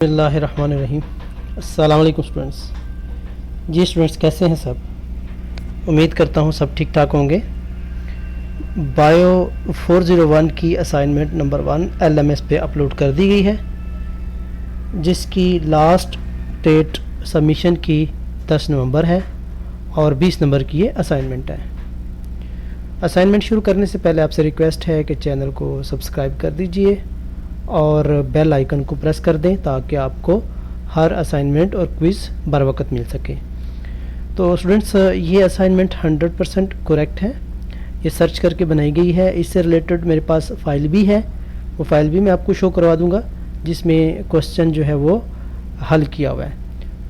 बिस्मिल्लाहिर्रहमानिर्रहीम। अस्सलाम वालेकुम स्टूडेंट्स। जी स्टूडेंट्स, कैसे हैं सब? उम्मीद करता हूँ सब ठीक ठाक होंगे। बायो 401 की असाइनमेंट नंबर 1 LMS पे अपलोड कर दी गई है, जिसकी लास्ट डेट सबमिशन की 10 नवंबर है और 20 नंबर की ये असाइनमेंट है। असाइनमेंट शुरू करने से पहले आपसे रिक्वेस्ट है कि चैनल को सब्सक्राइब कर दीजिए और बेल आइकन को प्रेस कर दें ताकि आपको हर असाइनमेंट और क्विज़ बर वक्त मिल सके। तो स्टूडेंट्स, ये असाइनमेंट 100% करेक्ट है। ये सर्च करके बनाई गई है। इससे रिलेटेड मेरे पास फ़ाइल भी है, वो फ़ाइल भी मैं आपको शो करवा दूंगा जिसमें क्वेश्चन जो है वो हल किया हुआ है।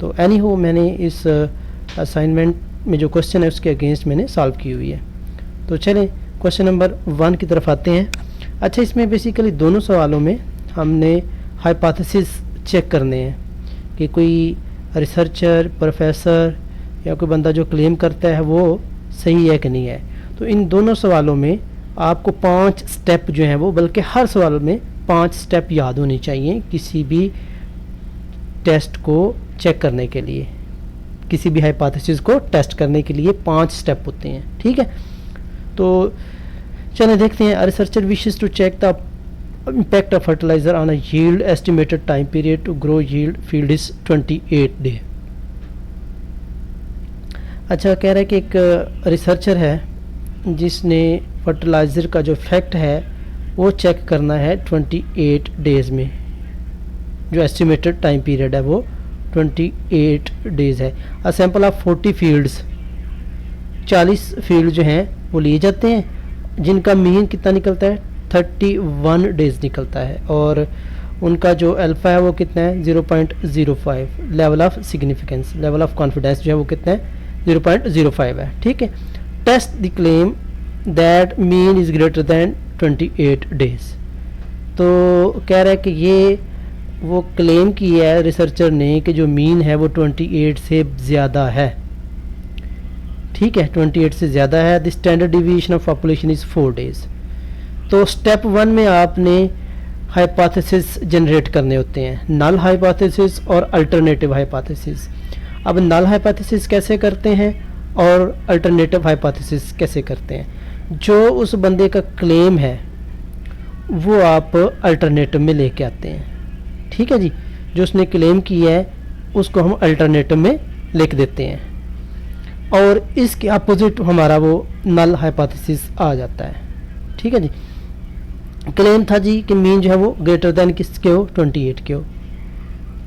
तो एनी हो, मैंने इस असाइनमेंट में जो क्वेश्चन है उसके अगेंस्ट मैंने सॉल्व की हुई है। तो चलें क्वेश्चन नंबर 1 की तरफ आते हैं। अच्छा, इसमें बेसिकली दोनों सवालों में हमने हाइपोथेसिस चेक करने हैं कि कोई रिसर्चर, प्रोफेसर या कोई बंदा जो क्लेम करता है वो सही है कि नहीं है। तो इन दोनों सवालों में आपको 5 स्टेप जो हैं वो, बल्कि हर सवाल में 5 स्टेप याद होने चाहिए किसी भी टेस्ट को चेक करने के लिए। किसी भी हाइपोथेसिस को टेस्ट करने के लिए 5 स्टेप होते हैं, ठीक है। तो चलिए देखते हैं। Researcher wishes to check the impact of fertilizer on a yield. Estimated time period to grow yield field is 28 day. अच्छा, कह रहा है कि एक रिसर्चर है जिसने फर्टिलाइज़र का जो फैक्ट है वो चेक करना है 28 डेज़ में। जो एस्टिमेटेड टाइम पीरियड है वो 28 डेज़ है। A sample of 40 fields, 40 field जो हैं वो लिए जाते हैं जिनका मीन कितना निकलता है 31 डेज़ निकलता है और उनका जो अल्फ़ा है वो कितना है 0.05। Level of significance, level of confidence जो है वो कितना है 0.05 है, ठीक है। Test the claim that mean is greater than 28 days. तो कह रहा है कि ये वो क्लेम की है रिसर्चर ने कि जो मीन है वो 28 से ज़्यादा है, ठीक है, 28 से ज़्यादा है। The standard deviation of population is 4 days. तो स्टेप 1 में आपने हाइपोथेसिस जनरेट करने होते हैं, नल हाइपोथेसिस और अल्टरनेटिव हाइपोथेसिस। अब नल हाइपोथेसिस कैसे करते हैं और अल्टरनेटिव हाइपोथेसिस कैसे करते हैं? जो उस बंदे का क्लेम है वो आप अल्टरनेटिव में लेके आते हैं, ठीक है जी। जो उसने क्लेम किया है उसको हम अल्टरनेटिव में लिख देते हैं और इसके अपोजिट हमारा वो नल हाइपोथेसिस आ जाता है, ठीक है जी। क्लेम था जी कि मीन जो है वो ग्रेटर देन किसके हो 28 के हो,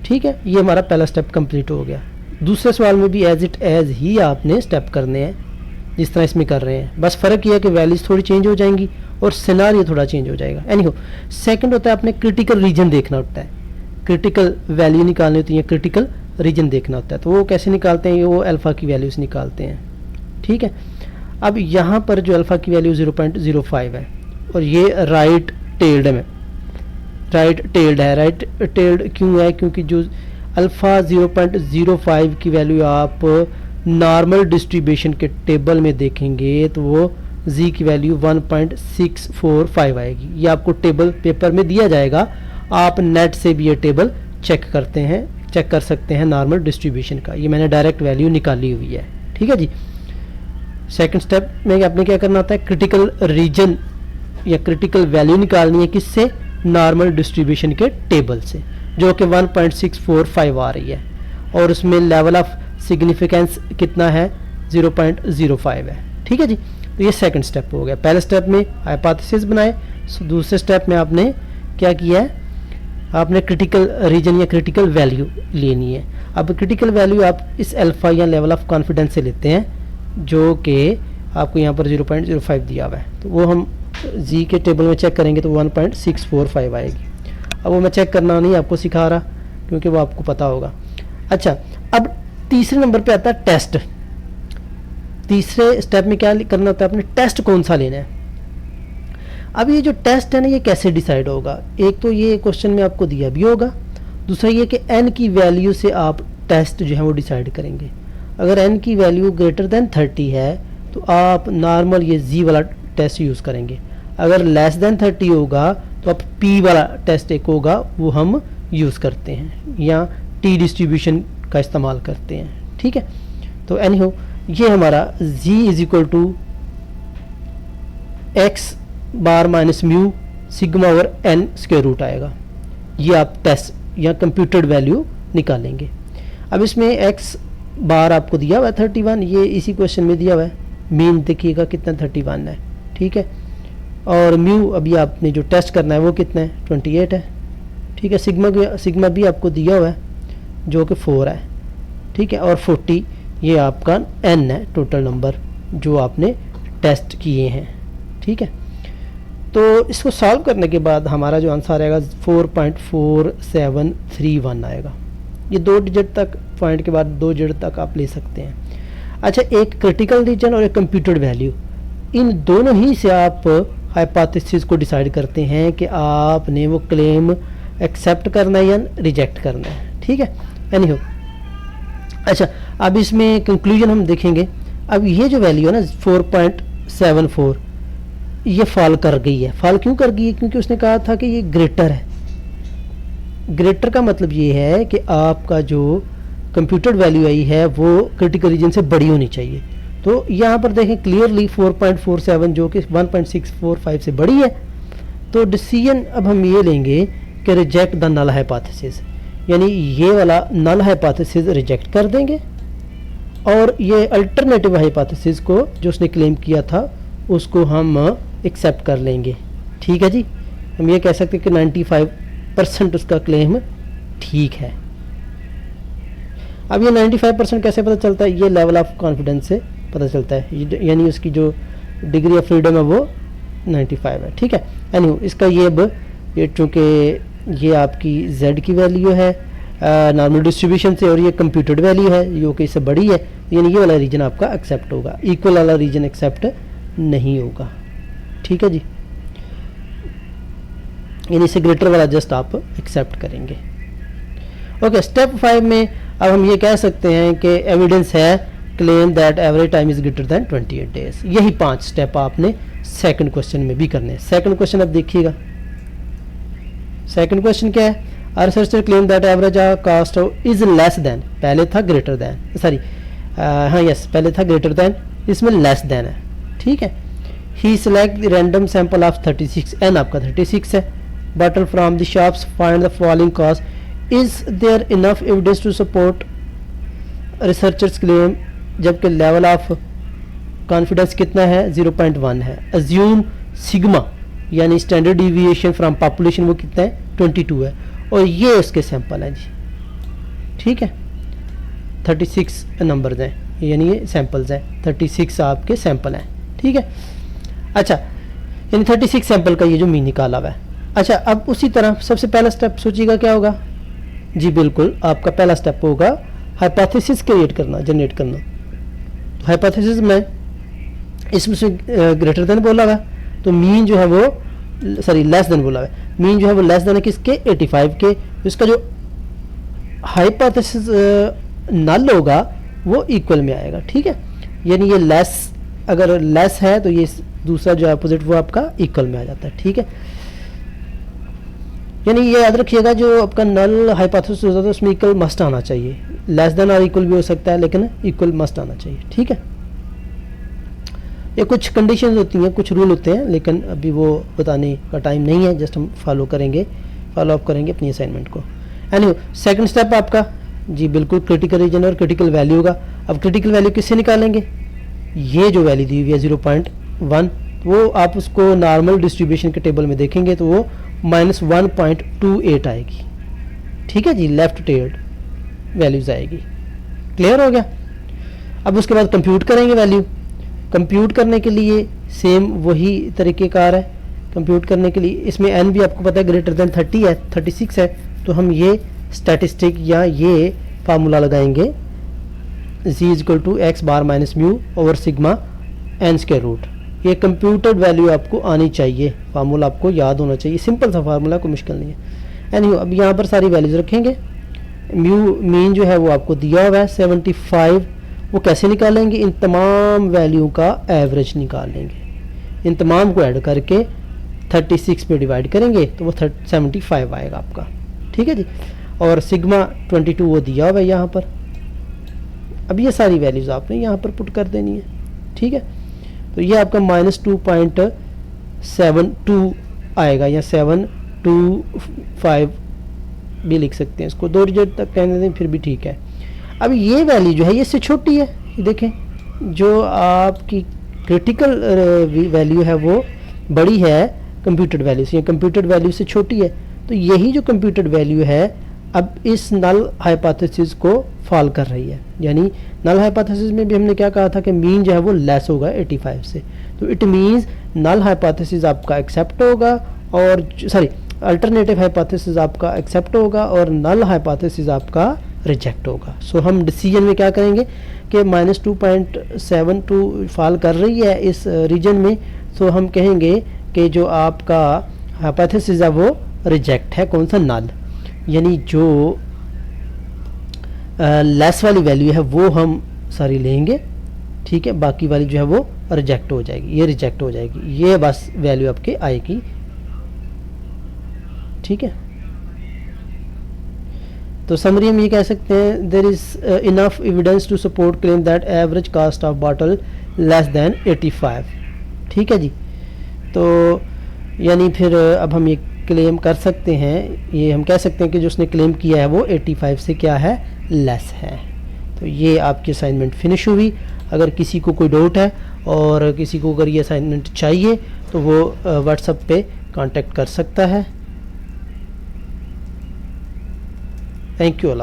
ठीक है। ये हमारा पहला स्टेप कंप्लीट हो गया। दूसरे सवाल में भी एज इट एज ही आपने स्टेप करने हैं जिस तरह इसमें कर रहे हैं, बस फ़र्क यह है कि वैल्यूज़ थोड़ी चेंज हो जाएंगी और सिनारियो थोड़ा चेंज हो जाएगा। एनी हो, सेकेंड होता है आपने क्रिटिकल रीजन देखना होता है, क्रिटिकल वैल्यू निकालनी होती है, क्रिटिकल रीजन देखना होता है। तो वो कैसे निकालते हैं? वो अल्फ़ा की वैल्यूज़ निकालते हैं, ठीक है। अब यहाँ पर जो अल्फ़ा की वैल्यू 0.05 है और ये राइट टेल्ड में, राइट टेल्ड है। राइट टेल्ड क्यों है? क्योंकि जो अल्फ़ा 0.05 की वैल्यू आप नॉर्मल डिस्ट्रीब्यूशन के टेबल में देखेंगे तो वो जी की वैल्यू 1.645 आएगी। ये आपको टेबल पेपर में दिया जाएगा, आप नेट से भी ये टेबल चेक कर सकते हैं नॉर्मल डिस्ट्रीब्यूशन का। ये मैंने डायरेक्ट वैल्यू निकाली हुई है, ठीक है जी। सेकंड स्टेप में आपने क्या करना होता है? क्रिटिकल रीजन या क्रिटिकल वैल्यू निकालनी है किससे? नॉर्मल डिस्ट्रीब्यूशन के टेबल से, जो कि 1.645 आ रही है और उसमें लेवल ऑफ सिग्निफिकेंस कितना है 0.05 है, ठीक है जी। तो ये सेकंड स्टेप हो गया। पहले स्टेप में हाइपोथेसिस बनाए, दूसरे स्टेप में आपने क्या किया है? आपने क्रिटिकल रीजन या क्रिटिकल वैल्यू लेनी है। अब क्रिटिकल वैल्यू आप इस अल्फ़ा या लेवल ऑफ कॉन्फिडेंस से लेते हैं जो कि आपको यहाँ पर 0.05 दिया हुआ है। तो वो हम जी के टेबल में चेक करेंगे तो 1.645 आएगी। अब वो मैं चेक करना नहीं आपको सिखा रहा क्योंकि वो आपको पता होगा। अच्छा, अब तीसरे नंबर पे आता है टेस्ट। तीसरे स्टेप में क्या करना होता है? आपने टेस्ट कौन सा लेना है। अब ये जो टेस्ट है ना, ये कैसे डिसाइड होगा? एक तो ये क्वेश्चन में आपको दिया भी होगा, दूसरा ये कि एन की वैल्यू से आप टेस्ट जो है वो डिसाइड करेंगे। अगर एन की वैल्यू ग्रेटर देन 30 है तो आप नॉर्मल ये जी वाला टेस्ट यूज़ करेंगे। अगर लेस देन 30 होगा तो आप पी वाला टेस्ट एक होगा वो हम यूज़ करते हैं या टी डिस्ट्रीब्यूशन का इस्तेमाल करते हैं, ठीक है। तो एनी हो ये हमारा z is equal to x bar minus mu sigma over n square root आएगा। ये आप टेस्ट या कंप्यूटेड वैल्यू निकालेंगे। अब इसमें x बार आपको दिया हुआ है 31, ये इसी क्वेश्चन में दिया हुआ है। मीन देखिएगा कितना 31 है, ठीक है। और म्यू अभी आपने जो टेस्ट करना है वो कितना है 28 है, ठीक है। सिग्मा भी आपको दिया हुआ है जो कि 4 है, ठीक है। और 40 ये आपका n है टोटल नंबर जो आपने टेस्ट किए हैं, ठीक है। तो इसको सॉल्व करने के बाद हमारा जो आंसर आएगा 4.4731 आएगा। ये 2 डिजिट तक, पॉइंट के बाद 2 डिजिट तक आप ले सकते हैं। अच्छा, एक क्रिटिकल रीजन और एक कंप्यूटेड वैल्यू, इन दोनों ही से आप हाइपोथेसिस को डिसाइड करते हैं कि आपने वो क्लेम एक्सेप्ट करना है या रिजेक्ट करना है, ठीक है। एनी हो, अच्छा अब इसमें कंक्लूजन हम देखेंगे। अब ये जो वैल्यू है ना 4.74 ये फॉल कर गई है। फॉल क्यों कर गई है? क्योंकि उसने कहा था कि ये ग्रेटर है। ग्रेटर का मतलब ये है कि आपका जो कंप्यूटेड वैल्यू आई है वो क्रिटिकल रीजन से बड़ी होनी चाहिए। तो यहाँ पर देखें क्लियरली 4.47 जो कि 1.645 से बड़ी है। तो डिसीजन अब हम ये लेंगे कि रिजेक्ट द नल हाइपोथेसिस, यानी ये वाला नल हाइपोथेसिस रिजेक्ट कर देंगे और ये अल्टरनेटिव हाइपोथेसिस को जो उसने क्लेम किया था उसको हम एक्सेप्ट कर लेंगे, ठीक है जी। हम ये कह सकते हैं कि 95% उसका क्लेम ठीक है। अब ये 95% कैसे पता चलता है? ये लेवल ऑफ कॉन्फिडेंस से पता चलता है, यानी उसकी जो डिग्री ऑफ फ्रीडम है वो 95 है, ठीक है। एनीवे इसका ये अब ये चूँकि ये आपकी z की वैल्यू है नॉर्मल डिस्ट्रीब्यूशन से और ये कंप्यूटेड वैल्यू है जो कि इससे बड़ी है, यानी ये वाला रीजन आपका एक्सेप्ट होगा, इक्वल वाला रीजन एक्सेप्ट नहीं होगा, ठीक है जी। यानी इससे ग्रेटर वाला जस्ट आप एक्सेप्ट करेंगे। ओके, स्टेप 5 में अब हम ये कह सकते हैं कि एविडेंस है claim that average time is greater than 28 days. यही 5 स्टेप आपने सेकंड क्वेश्चन में भी करने हैं। सेकंड क्वेश्चन अब देखिएगा, सेकंड क्वेश्चन क्या है? Our researcher claim that average cost is less than, पहले था ग्रेटर देन, सॉरी हाँ यस पहले था ग्रेटर देन, इसमें लेस देन है, ठीक है। He select random sample of 36, n आपका 36 है। Button from the shops find the following cost, is there enough evidence to support researchers claim, जबकि लेवल ऑफ कॉन्फिडेंस कितना है 0.1 है। अज्यूम सिग्मा यानी स्टैंडर्ड डिविएशन फ्रॉम पॉपुलेशन वो कितना है 22 है और ये उसके सैंपल हैं जी, ठीक है। 36 नंबर्स हैं, यानी ये सैंपल्स हैं, 36 आपके सैंपल हैं, ठीक है। अच्छा, यानी 36 सैंपल का ये जो मीन निकाला हुआ है। अच्छा, अब उसी तरह सबसे पहला स्टेप सोचिएगा क्या होगा जी? बिल्कुल आपका पहला स्टेप होगा हाइपोथेसिस क्रिएट करना, जनरेट करना। तो हाइपोथेसिस में इसमें ग्रेटर देन बोला हुआ, तो मीन जो है वो सॉरी लेस देन बोला हुआ है, मीन जो है वो लेस देन है किसके 85 के। इसका जो हाइपोथेसिस नल होगा वो इक्वल में आएगा, ठीक है। यानी ये लेस, अगर लेस है तो ये दूसरा जो अपोजिट वो आपका इक्वल में आ जाता है, ठीक है। यानी ये याद रखिएगा जो आपका नल हाइपोथेसिस होता है उसमें इक्वल मस्ट आना चाहिए, लेस देन और इक्वल भी हो सकता है लेकिन इक्वल मस्ट आना चाहिए, ठीक है। ये कुछ कंडीशंस होती हैं, कुछ रूल होते हैं, लेकिन अभी वो बताने का टाइम नहीं है, जस्ट हम फॉलो अप करेंगे अपनी असाइनमेंट को। एनीवे सेकंड स्टेप आपका जी बिल्कुल क्रिटिकल रीजन और क्रिटिकल वैल्यू होगा। अब क्रिटिकल वैल्यू किससे निकालेंगे? ये जो वैल्यू दी हुई है 0.1 वो आप उसको नॉर्मल डिस्ट्रीब्यूशन के टेबल में देखेंगे तो वो -1.28 आएगी, ठीक है जी, लेफ्ट टेल्ड वैल्यूज आएगी। क्लियर हो गया? अब उसके बाद कंप्यूट करेंगे वैल्यू। कंप्यूट करने के लिए सेम वही तरीक़ेकार है कंप्यूट करने के लिए। इसमें एन भी आपको पता है ग्रेटर देन 30 है, 36 है, तो हम ये स्टैटिस्टिक या ये फार्मूला लगाएंगे z equal to x bar minus mu over sigma n square root. ये कंप्यूटेड वैल्यू आपको आनी चाहिए, फार्मूला आपको याद होना चाहिए, सिंपल सा फार्मूला, कोई मुश्किल नहीं है। एनीवे अब यहाँ पर सारी वैल्यूज रखेंगे। म्यू मीन जो है वो आपको दिया हुआ है 75, वो कैसे निकालेंगे? इन तमाम वैल्यू का एवरेज निकाल लेंगे, इन तमाम को ऐड करके 36 पे डिवाइड करेंगे तो वो 75 आएगा आपका, ठीक है जी। और सिग्मा 22 वो दिया हुआ है यहाँ पर। अब ये सारी वैल्यूज़ आपने यहाँ पर पुट कर देनी है, ठीक है। तो ये आपका -2.72 आएगा, या 725 भी लिख सकते हैं, इसको 2 डिजिट तक कहने दें फिर भी ठीक है। अब ये वैल्यू जो है ये इससे छोटी है, ये देखें जो आपकी क्रिटिकल वैल्यू है वो बड़ी है कंप्यूटेड वैल्यू से, या कंप्यूटेड वैल्यू से छोटी है। तो यही जो कंप्यूटेड वैल्यू है अब इस नल हाइपोथेसिस को फॉल कर रही है। यानी नल हाइपोथेसिस में भी हमने क्या कहा था कि मीन जो है वो लेस होगा 85 से, तो इट मीन्स नल हाइपोथेसिस आपका एक्सेप्ट होगा, और सॉरी अल्टरनेटिव हाइपोथेसिस आपका एक्सेप्ट होगा और नल हाइपोथेसिस आपका रिजेक्ट होगा। सो हम डिसीजन में क्या करेंगे कि -2.72 फॉल कर रही है इस रीजन में, सो हम कहेंगे कि जो आपका हाइपोथेसिस है वो रिजेक्ट है, कौन सा, नल। यानी जो लेस वाली वैल्यू है वो हम सारी लेंगे, ठीक है, बाकी वाली जो है वो रिजेक्ट हो जाएगी, ये रिजेक्ट हो जाएगी, ये बस वैल्यू आपके आएगी, ठीक है। तो समरी हम ये कह सकते हैं, there is enough evidence to support claim that average cost of bottle less than 85, ठीक है जी। तो यानी फिर अब हम ये क्लेम कर सकते हैं, ये हम कह सकते हैं कि जो उसने क्लेम किया है वो 85 से क्या है, लेस है। तो ये आपकी असाइनमेंट फिनिश हुई। अगर किसी को कोई डाउट है और किसी को अगर ये असाइनमेंट चाहिए तो वो व्हाट्सएप पे कांटेक्ट कर सकता है। Thank you.